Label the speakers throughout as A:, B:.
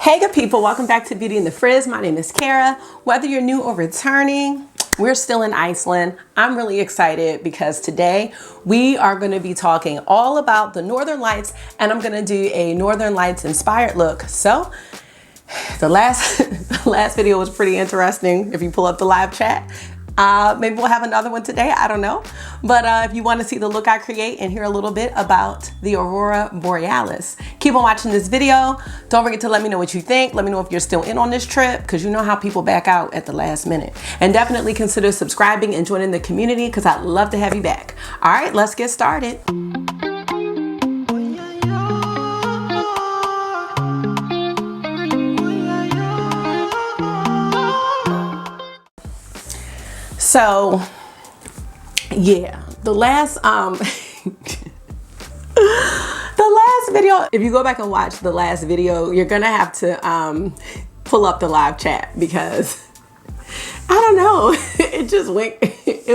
A: Hey good people, welcome back to Beauty in the Frizz. My name is Kara. Whether you're new or returning, we're still in Iceland. I'm really excited because today we are going to be talking all about the Northern Lights, and I'm going to do a Northern Lights inspired look. So the last video was pretty interesting. If you pull up the live chat, maybe we'll have another one today, I don't know. But if you want to see the look I create and hear a little bit about the Aurora Borealis, keep on watching this video. Don't forget to let me know what you think. Let me know if you're still in on this trip, because you know how people back out at the last minute. And definitely consider subscribing and joining the community, because I'd love to have you back. All right, let's get started. So yeah, the last video, if you go back and watch the last video, you're gonna have to pull up the live chat, because I don't know, it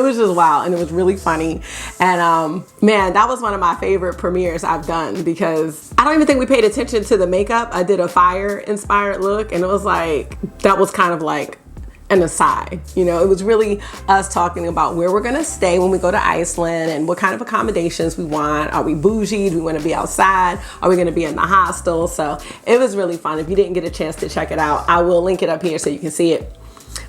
A: was just wild, and it was really funny. And man, that was one of my favorite premieres I've done, because I don't even think we paid attention to the makeup. I did a fire inspired look, and it was like, that was kind of like an aside, you know. It was really us talking about where we're gonna stay when we go to Iceland and what kind of accommodations we want. Are we bougie? Do we want to be outside? Are we gonna be in the hostel? So it was really fun. If you didn't get a chance to check it out, I will link it up here so you can see it.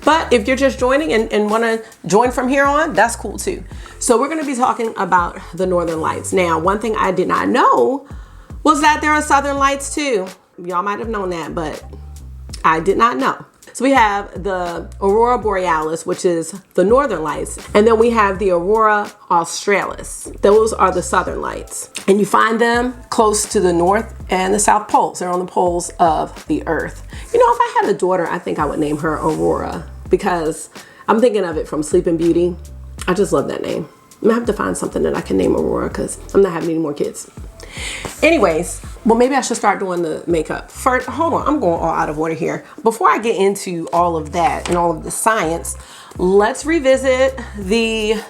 A: But if you're just joining and want to join from here on, that's cool too. So we're gonna be talking about the Northern Lights. Now, one thing I did not know was that there are Southern Lights too. Y'all might have known that, but I did not know. So we have the Aurora Borealis, which is the Northern Lights, and then we have the Aurora Australis. Those are the Southern Lights, and you find them close to the North and the South Poles. They're on the poles of the Earth. You know, if I had a daughter, I think I would name her Aurora, because I'm thinking of it from Sleeping Beauty. I just love that name. I'm gonna have to find something that I can name Aurora, because I'm not having any more kids. Anyways, well, maybe I should start doing the makeup. First, hold on, I'm going all out of order here. Before I get into all of that and all of the science, let's revisit the,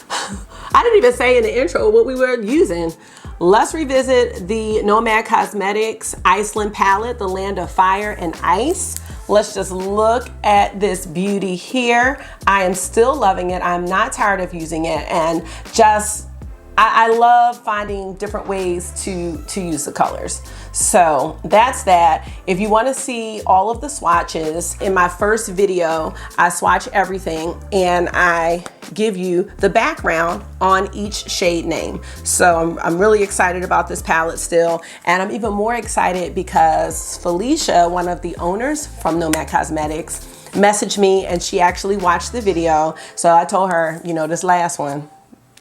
A: I didn't even say in the intro what we were using. Let's revisit the Nomad Cosmetics Iceland Palette, the land of fire and ice. Let's just look at this beauty here. I am still loving it. I'm not tired of using it, and just, I love finding different ways to use the colors. So that's that. If you want to see all of the swatches, in my first video, I swatch everything and I give you the background on each shade name. So I'm really excited about this palette still. And I'm even more excited because Felicia, one of the owners from Nomad Cosmetics, messaged me, and she actually watched the video. So I told her, you know, this last one,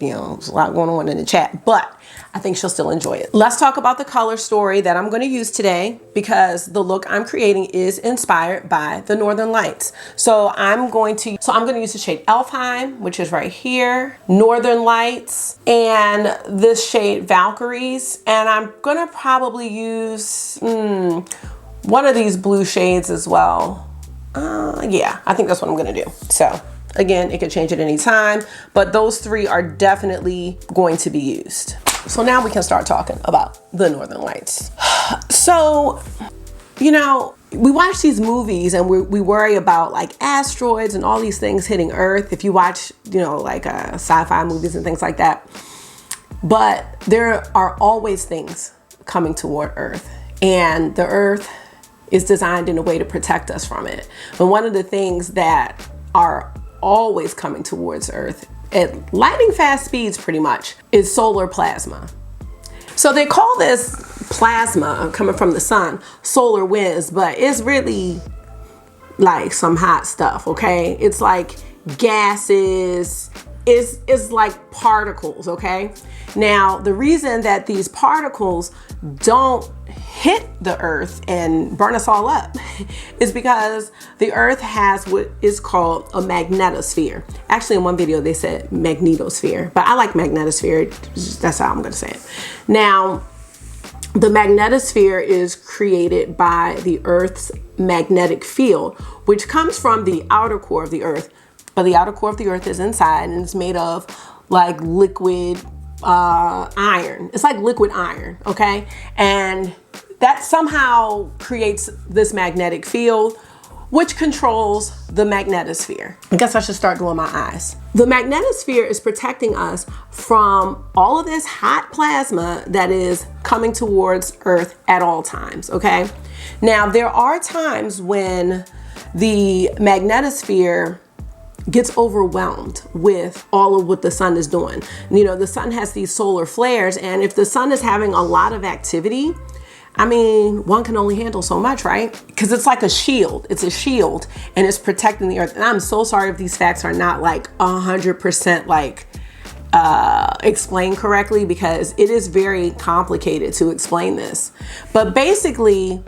A: you know, there's a lot going on in the chat, but I think she'll still enjoy it. Let's talk about the color story that I'm going to use today, because the look I'm creating is inspired by the Northern Lights. So I'm going to use the shade Elfheim, which is right here, Northern Lights, and this shade Valkyries. And I'm going to probably use one of these blue shades as well. Yeah, I think that's what I'm going to do. So again, it could change at any time, but those three are definitely going to be used. So now we can start talking about the Northern Lights. So, you know, we watch these movies and we worry about like asteroids and all these things hitting Earth. If you watch, you know, like sci-fi movies and things like that. But there are always things coming toward Earth, and the Earth is designed in a way to protect us from it. And one of the things that are always coming towards Earth at lightning fast speeds pretty much is solar plasma. So they call this plasma coming from the sun solar winds, but it's really like some hot stuff, okay? It's like gases, it's like particles, okay? Now, the reason that these particles don't hit the Earth and burn us all up is because the Earth has what is called a magnetosphere. Actually, in one video they said magnetosphere, but I like magnetosphere. That's how I'm going to say it. Now, the magnetosphere is created by the Earth's magnetic field, which comes from the outer core of the Earth. But the outer core of the Earth is inside, and it's made of like liquid iron. It's like liquid iron, okay? And that somehow creates this magnetic field, which controls the magnetosphere. I guess I should start doing my eyes. The magnetosphere is protecting us from all of this hot plasma that is coming towards Earth at all times, okay? Now, there are times when the magnetosphere gets overwhelmed with all of what the sun is doing. You know, the sun has these solar flares, and if the sun is having a lot of activity, I mean, one can only handle so much, right? Because it's like a shield. It's a shield, and it's protecting the Earth. And I'm so sorry if these facts are not like 100% like explained correctly, because it is very complicated to explain this. But basically,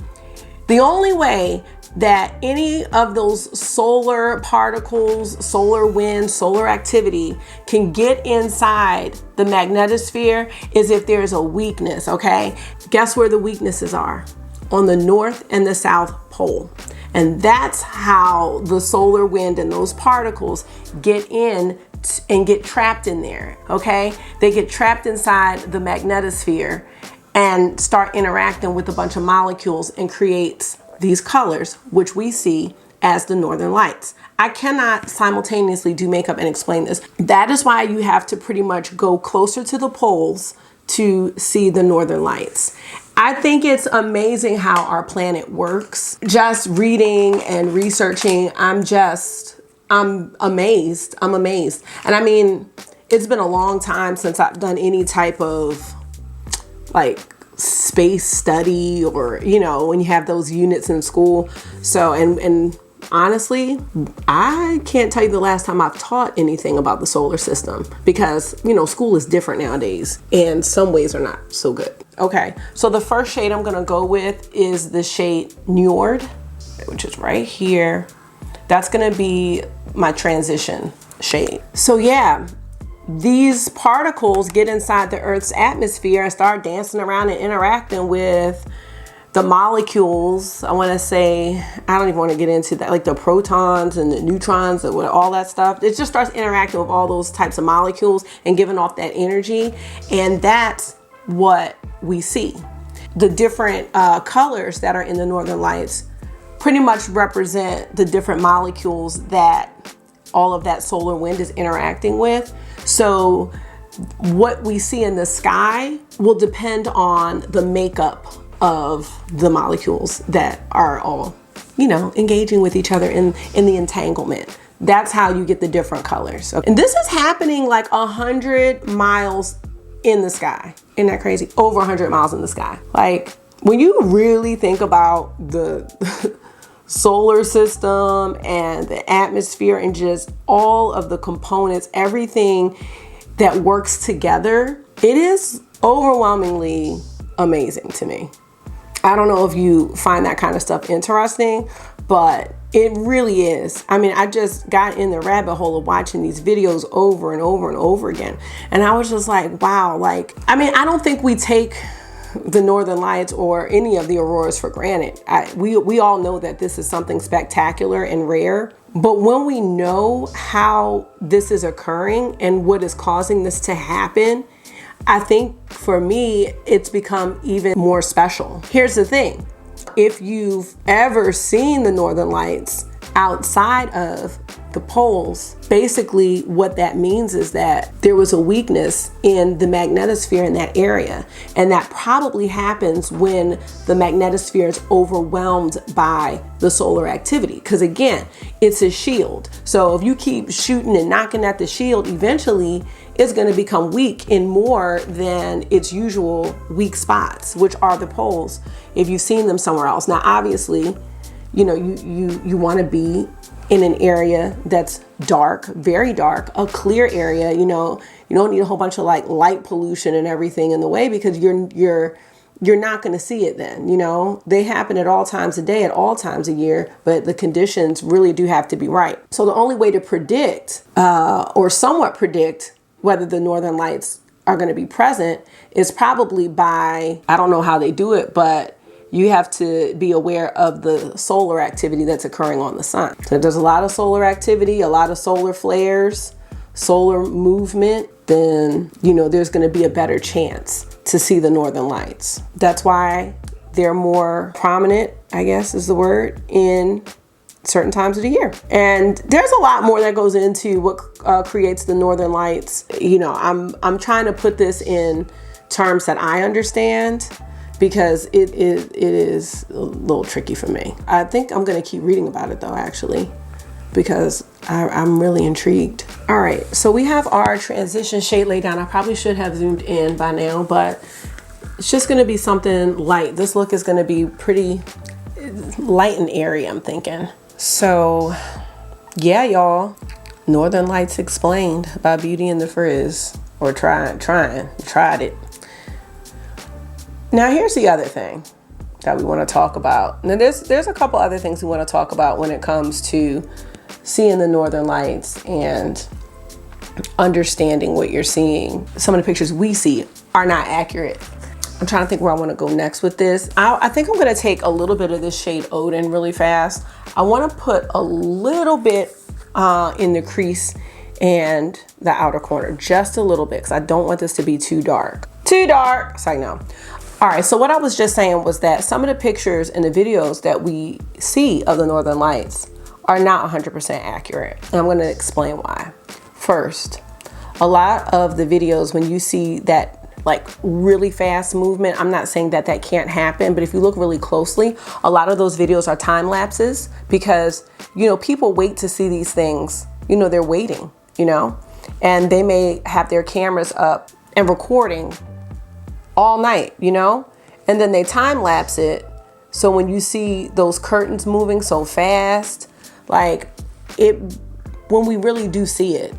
A: the only way that any of those solar particles, solar wind, solar activity can get inside the magnetosphere is if there's a weakness, okay? Guess where the weaknesses are? On the North and the South Pole. And that's how the solar wind and those particles get in and get trapped in there, okay? They get trapped inside the magnetosphere and start interacting with a bunch of molecules and creates these colors, which we see as the northern lights. I cannot simultaneously do makeup and explain this. That is why you have to pretty much go closer to the poles to see the northern lights. I think it's amazing how our planet works. Just reading and researching, I'm amazed. I'm amazed. And I mean, it's been a long time since I've done any type of like space study, or you know, when you have those units in school. So and honestly, I can't tell you the last time I've taught anything about the solar system, because you know, school is different nowadays and some ways are not so good. Okay, so the first shade I'm gonna go with is the shade Nude, which is right here. That's gonna be my transition shade. So yeah, these particles get inside the Earth's atmosphere and start dancing around and interacting with the molecules. I want to say, I don't even want to get into that, like the protons and the neutrons and all that stuff. It just starts interacting with all those types of molecules and giving off that energy. And that's what we see. The different colors that are in the northern lights pretty much represent the different molecules that all of that solar wind is interacting with. So what we see in the sky will depend on the makeup of the molecules that are all, you know, engaging with each other in the entanglement. That's how you get the different colors. And this is happening like 100 miles in the sky. Isn't that crazy? Over 100 miles in the sky. Like, when you really think about the solar system and the atmosphere and just all of the components, everything that works together, it is overwhelmingly amazing to me. I don't know if you find that kind of stuff interesting, but it really is. I mean, I just got in the rabbit hole of watching these videos over and over and over again. And I was just like, wow, like, I mean, I don't think we take the northern lights or any of the auroras for granted. We all know that this is something spectacular and rare, but when we know how this is occurring and what is causing this to happen, I think for me, it's become even more special. Here's the thing. If you've ever seen the northern lights outside of the poles, basically what that means is that there was a weakness in the magnetosphere in that area. And that probably happens when the magnetosphere is overwhelmed by the solar activity. Because again, it's a shield. So if you keep shooting and knocking at the shield, eventually it's going to become weak in more than its usual weak spots, which are the poles, if you've seen them somewhere else. Now, obviously, you know, you want to be in an area that's dark, very dark, a clear area. You know, you don't need a whole bunch of like light pollution and everything in the way, because you're not going to see it then. You know, they happen at all times of day, at all times of year, but the conditions really do have to be right. So the only way to predict or somewhat predict whether the northern lights are going to be present is probably by, I don't know how they do it, but you have to be aware of the solar activity that's occurring on the sun. So if there's a lot of solar activity, a lot of solar flares, solar movement, then, you know, there's going to be a better chance to see the northern lights. That's why they're more prominent, I guess is the word, in certain times of the year. And there's a lot more that goes into what creates the northern lights. You know, I'm trying to put this in terms that I understand, because it is a little tricky for me. I think I'm gonna keep reading about it though, actually, because I'm really intrigued. All right, so we have our transition shade laid down. I probably should have zoomed in by now, but it's just gonna be something light. This look is gonna be pretty light and airy, I'm thinking. So yeah, y'all, Northern Lights Explained by Beauty and the Frizz, or tried it. Now here's the other thing that we want to talk about. Now there's a couple other things we want to talk about when it comes to seeing the Northern Lights and understanding what you're seeing. Some of the pictures we see are not accurate. I'm trying to think where I want to go next with this. I think I'm going to take a little bit of this shade Odin really fast. I want to put a little bit in the crease and the outer corner, just a little bit, because I don't want this to be too dark. Too dark, so I know. All right, so what I was just saying was that some of the pictures and the videos that we see of the Northern Lights are not 100% accurate. And I'm going to explain why. First, a lot of the videos, when you see that like really fast movement, I'm not saying that that can't happen, but if you look really closely, a lot of those videos are time lapses, because, you know, people wait to see these things. You know, they're waiting, you know, and they may have their cameras up and recording all night, you know, and then they time lapse it. So when you see those curtains moving so fast, like when we really do see it,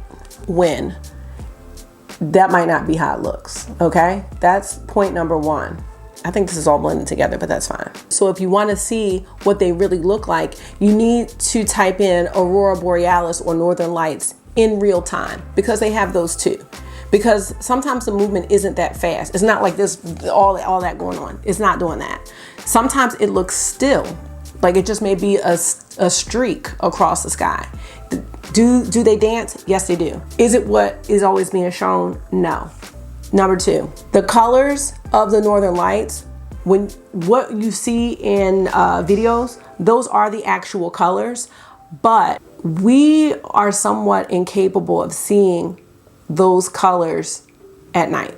A: that might not be how it looks. Okay, that's point number one. I think this is all blended together, but that's fine. So if you want to see what they really look like, you need to type in Aurora Borealis or Northern Lights in real time, because they have those too. Because sometimes the movement isn't that fast. It's not like this, all that going on. It's not doing that. Sometimes it looks still, like it just may be a streak across the sky. Do they dance? Yes, they do. Is it what is always being shown? No. Number two, the colors of the Northern Lights, what you see in videos, those are the actual colors, but we are somewhat incapable of seeing those colors at night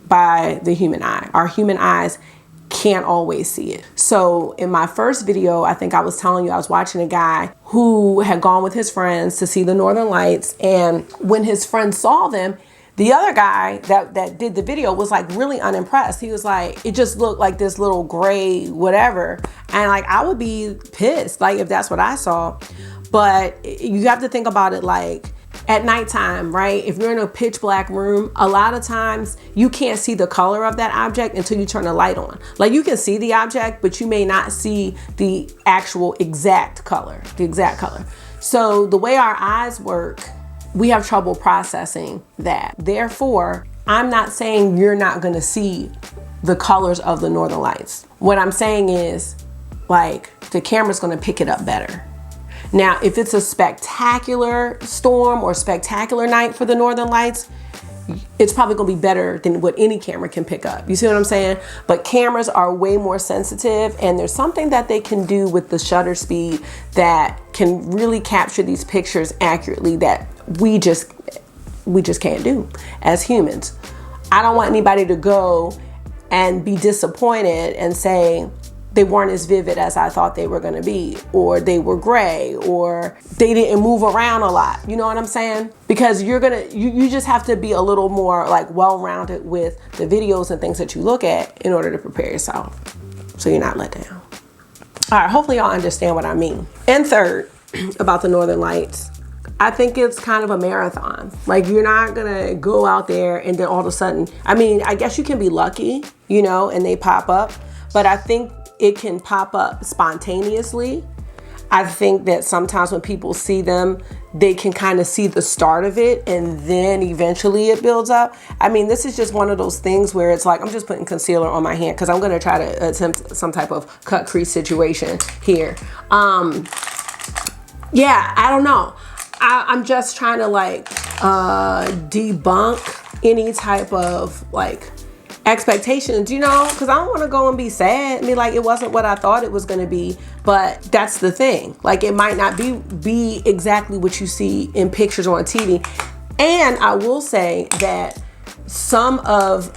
A: by the human eye. Our human eyes can't always see it. So in my first video, I think I was telling you, I was watching a guy who had gone with his friends to see the Northern Lights, and when his friends saw them, the other guy that did the video was like really unimpressed. He was like, it just looked like this little gray whatever, and like I would be pissed like if that's what I saw. But you have to think about it like at nighttime, right? If you're in a pitch black room, a lot of times you can't see the color of that object until you turn the light on. Like you can see the object, but you may not see the actual exact color, So the way our eyes work, we have trouble processing that. Therefore, I'm not saying you're not gonna see the colors of the Northern Lights. What I'm saying is, like, the camera's gonna pick it up better. Now, if it's a spectacular storm or spectacular night for the Northern Lights, it's probably gonna be better than what any camera can pick up. You see what I'm saying? But cameras are way more sensitive, and there's something that they can do with the shutter speed that can really capture these pictures accurately that we just can't do as humans. I don't want anybody to go and be disappointed and say, they weren't as vivid as I thought they were gonna be, or they were gray, or they didn't move around a lot. You know what I'm saying? Because you just have to be a little more like well-rounded with the videos and things that you look at in order to prepare yourself so you're not let down. All right, hopefully y'all understand what I mean. And third, about the Northern Lights, I think it's kind of a marathon. Like you're not gonna go out there and then all of a sudden, I mean, I guess you can be lucky, you know, and they pop up, but I think it can pop up spontaneously. I think that sometimes when people see them, they can kind of see the start of it and then eventually it builds up. I mean, this is just one of those things where it's like, I'm just putting concealer on my hand because I'm gonna try to attempt some type of cut crease situation here. Yeah, I don't know. I'm just trying to like debunk any type of like expectations, you know, because I don't want to go and be sad and be like, it wasn't what I thought it was going to be. But that's the thing. Like, it might not be exactly what you see in pictures or on TV. And I will say that some of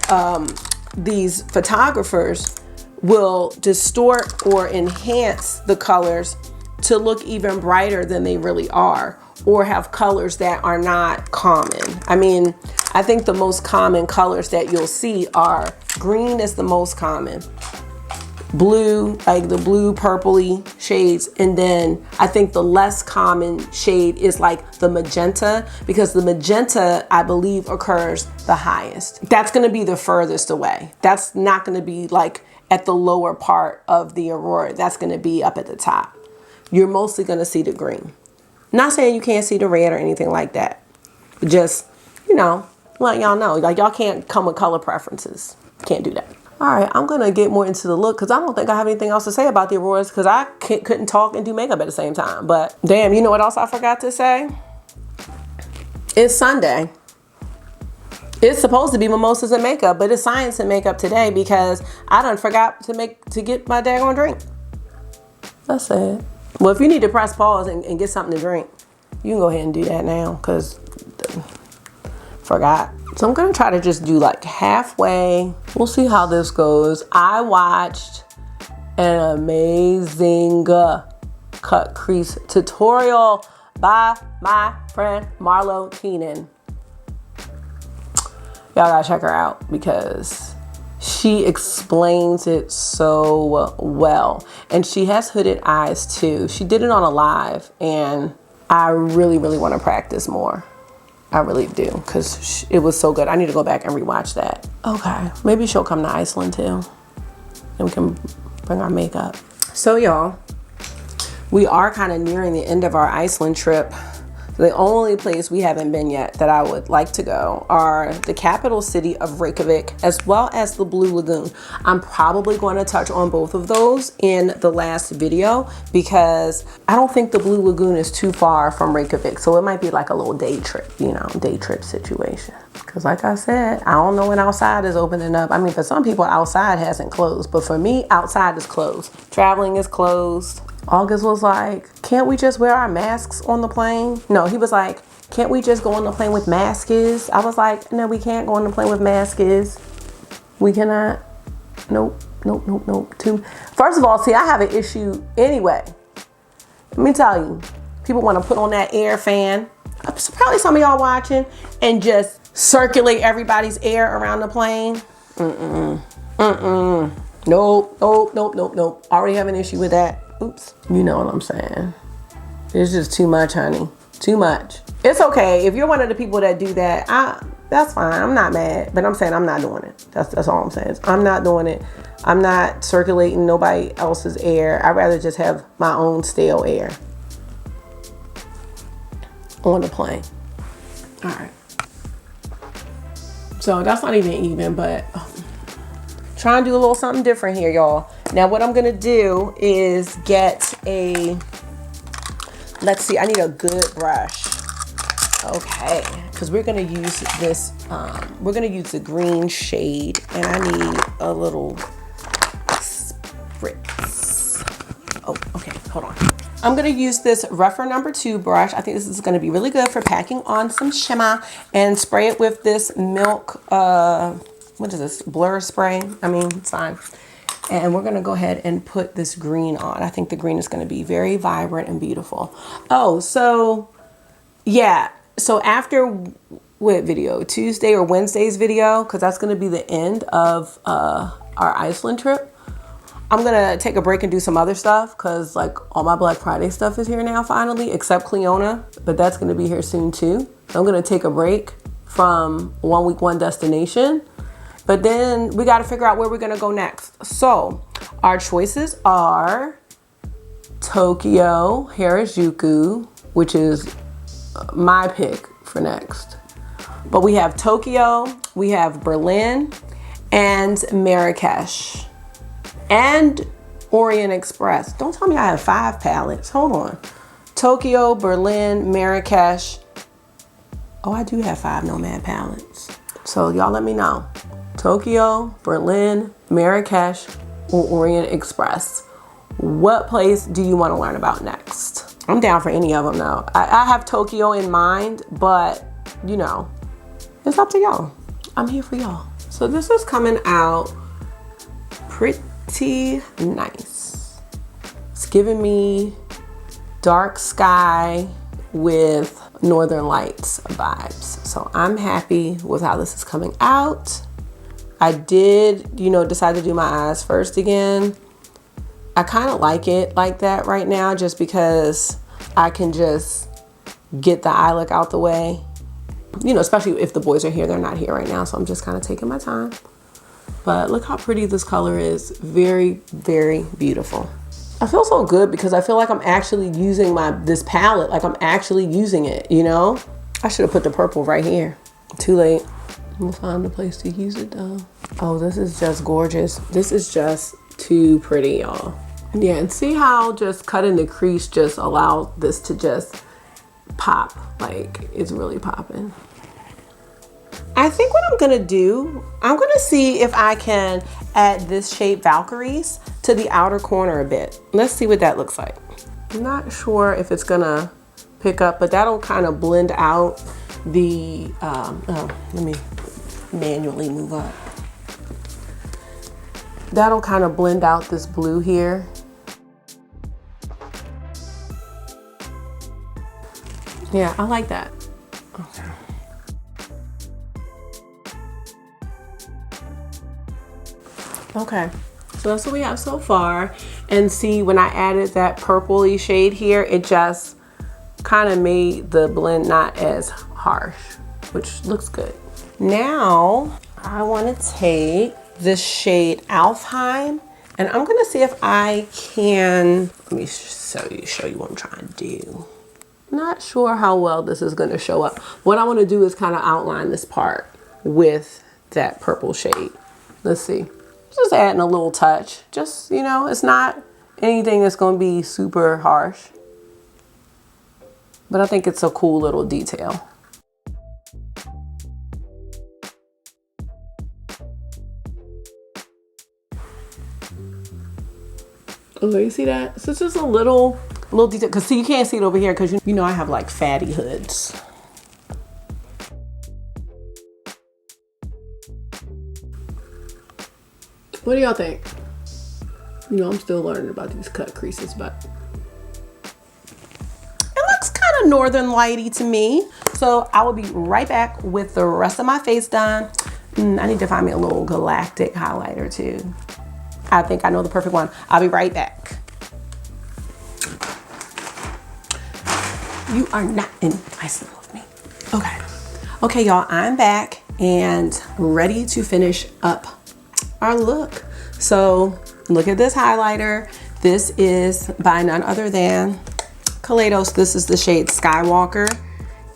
A: these photographers will distort or enhance the colors to look even brighter than they really are, or have colors that are not common. I mean, I think the most common colors that you'll see are green is the most common, blue, like the blue purpley shades, and then I think the less common shade is like the magenta, because the magenta, I believe, occurs the highest. That's gonna be the furthest away. That's not gonna be like at the lower part of the Aurora. That's gonna be up at the top. You're mostly gonna see the green. Not saying you can't see the red or anything like that, but just, you know, let y'all know, like, y'all can't come with color preferences. Can't do that. All right, I'm gonna get more into the look because I don't think I have anything else to say about the Auroras because I couldn't talk and do makeup at the same time. But damn, you know what else I forgot to say? It's Sunday. It's supposed to be mimosas and makeup, but it's science and makeup today because I done forgot to get my daggone drink. That's it. Well, if you need to press pause and get something to drink, you can go ahead and do that now because forgot. So I'm gonna try to just do like halfway. We'll see how this goes. I watched an amazing cut crease tutorial by my friend Marlo Keenan. Y'all gotta check her out because she explains it so well. And she has hooded eyes too. She did it on a live and I really, really want to practice more. I really do because it was so good. I need to go back and rewatch that. Okay, maybe she'll come to Iceland too and we can bring our makeup. So y'all, we are kind of nearing the end of our Iceland trip. The only place we haven't been yet that I would like to go are the capital city of Reykjavik, as well as the Blue Lagoon. I'm probably going to touch on both of those in the last video because I don't think the Blue Lagoon is too far from Reykjavik. So it might be like a little day trip, you know, day trip situation. Because like I said, I don't know when outside is opening up. I mean, for some people, outside hasn't closed. But for me, outside is closed. Traveling is closed. August was like, can't we just wear our masks on the plane? No, he was like, can't we just go on the plane with masks? I was like, no, we can't go on the plane with masks. We cannot. Nope, nope, nope, nope. First of all, see, I have an issue anyway. Let me tell you, people want to put on that air fan. Probably some of y'all watching and just circulate everybody's air around the plane. Nope, nope, nope, nope, nope. Already have an issue with that. Oops. You know what I'm saying. It's just too much, honey. Too much. It's okay. If you're one of the people that do that, that's fine. I'm not mad. But I'm saying I'm not doing it. That's all I'm saying. I'm not doing it. I'm not circulating nobody else's air. I'd rather just have my own stale air on the plane. All right. So that's not even, but trying to do a little something different here, y'all. Now what I'm gonna do is get let's see, I need a good brush. Okay, because we're gonna use this, we're gonna use the green shade and I need a little spritz. Oh, okay, hold on. I'm gonna use this Rougher #2 brush. I think this is gonna be really good for packing on some shimmer and spray it with this Milk, what is this, blur spray? I mean, it's fine. And we're gonna go ahead and put this green on. I think the green is gonna be very vibrant and beautiful. Oh, so yeah. So after what video? Tuesday or Wednesday's video, because that's gonna be the end of our Iceland trip. I'm gonna take a break and do some other stuff because like all my Black Friday stuff is here now finally, except Cleona, but that's gonna be here soon too. I'm gonna take a break from One Week, One Destination. But then we got to figure out where we're going to go next. So our choices are Tokyo, Harajuku, which is my pick for next. But we have Tokyo, we have Berlin, and Marrakesh, and Orient Express. Don't tell me I have 5 palettes. Hold on. Tokyo, Berlin, Marrakesh. Oh, I do have 5 Nomad palettes. So y'all let me know. Tokyo, Berlin, Marrakesh, or Orient Express. What place do you want to learn about next? I'm down for any of them though. I have Tokyo in mind, but you know, it's up to y'all. I'm here for y'all. So this is coming out pretty nice. It's giving me dark sky with Northern Lights vibes. So I'm happy with how this is coming out. I did, you know, decide to do my eyes first again. I kind of like it like that right now just because I can just get the eye look out the way. You know, especially if the boys are here, they're not here right now. So I'm just kind of taking my time. But look how pretty this color is. Very, very beautiful. I feel so good because I feel like I'm actually using this palette. Like I'm actually using it, you know? I should have put the purple right here. Too late. I'm gonna find a place to use it though. Oh, this is just gorgeous. This is just too pretty, y'all. Yeah, and see how just cutting the crease just allowed this to just pop. Like it's really popping. I think what I'm gonna do, I'm gonna see if I can add this shade Valkyries to the outer corner a bit. Let's see what that looks like. I'm not sure if it's gonna pick up, but that'll kind of blend out the, oh, let me manually move up. That'll kind of blend out this blue here. Yeah, I like that. Okay. Okay, so that's what we have so far. And see, when I added that purpley shade here, it just kind of made the blend not as harsh, which looks good. Now, I want to take this shade Alfheim, and I'm gonna see if I can, let me show you what I'm trying to do. Not sure how well this is gonna show up. What I wanna do is kind of outline this part with that purple shade. Let's see. Just adding a little touch. Just, you know, it's not anything that's gonna be super harsh. But I think it's a cool little detail. Oh, you see that? So it's just a little detail. Cause see, you can't see it over here because you know I have like fatty hoods. What do y'all think? You know, I'm still learning about these cut creases, but it looks kind of Northern Lighty to me. So I will be right back with the rest of my face done. I need to find me a little galactic highlighter too. I think I know the perfect one. I'll be right back. You are not in Iceland with me. Okay. Okay, y'all, I'm back and ready to finish up our look. So look at this highlighter. This is by none other than Kaleidos. This is the shade Skywalker,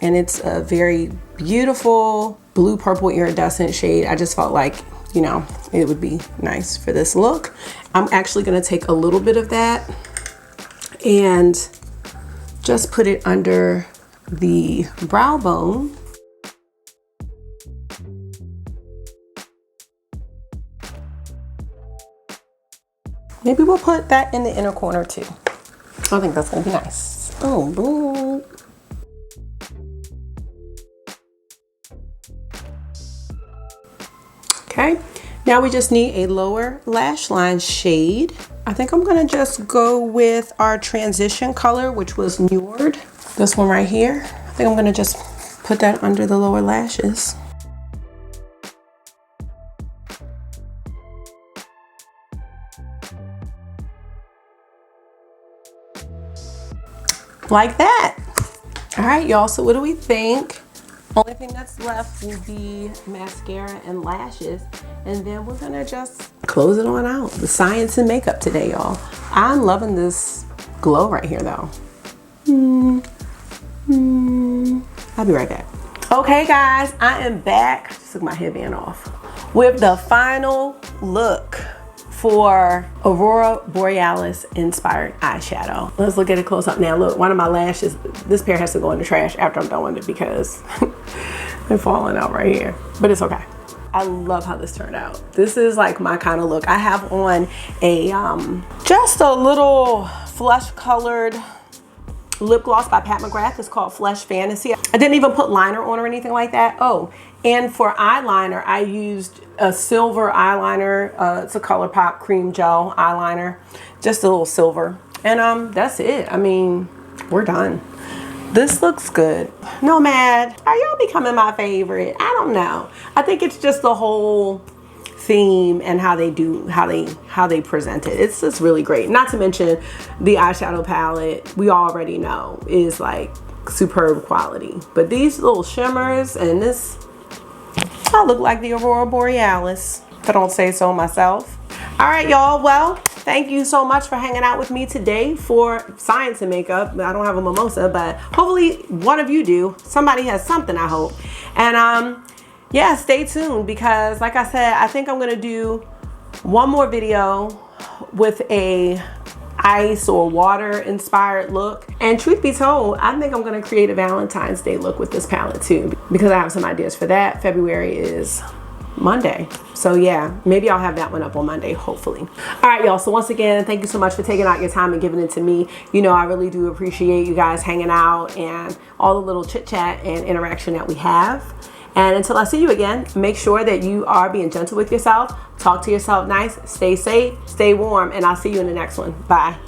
A: and it's a very beautiful blue purple iridescent shade. I just felt like, you know, it would be nice for this look. I'm actually gonna take a little bit of that and just put it under the brow bone. Maybe we'll put that in the inner corner too. I think that's gonna be nice. Boom, boom. Okay, now we just need a lower lash line shade. I think I'm gonna just go with our transition color, which was Nude. This one right here. I think I'm gonna just put that under the lower lashes. Like that. All right, y'all, so what do we think? Only thing that's left will be mascara and lashes, and then we're gonna just close it on out. The science in makeup today, y'all. I'm loving this glow right here though. I'll be right back. Okay guys, I am back. Just took my headband off with the final look for Aurora Borealis inspired eyeshadow. Let's look at it close up now. Look, one of my lashes, this pair has to go in the trash after I'm done with it because they're falling out right here, but it's okay. I love how this turned out. This is like my kind of look. I have on a just a little flesh colored lip gloss by Pat McGrath. It's called Flesh Fantasy. I didn't even put liner on or anything like that. Oh, and for eyeliner, I used a silver eyeliner. It's a ColourPop cream gel eyeliner, just a little silver. And that's it. I mean, we're done. This looks good. Nomad, are y'all becoming my favorite? I don't know. I think it's just the whole theme and how they present it. It's just really great. Not to mention the eyeshadow palette, we already know is like superb quality. But these little shimmers and this, I look like the Aurora Borealis, if I don't say so myself. All right, y'all. Well, thank you so much for hanging out with me today for science and makeup. I don't have a mimosa, but hopefully one of you do. Somebody has something, I hope. And yeah, stay tuned because like I said, I think I'm gonna do one more video with a ice or water inspired look. And truth be told, I think I'm gonna create a Valentine's Day look with this palette too, because I have some ideas for that. February is Monday. So yeah, maybe I'll have that one up on Monday, hopefully. All right, y'all. So once again, thank you so much for taking out your time and giving it to me. You know, I really do appreciate you guys hanging out and all the little chit chat and interaction that we have. And until I see you again, make sure that you are being gentle with yourself. Talk to yourself nice, stay safe, stay warm, and I'll see you in the next one. Bye.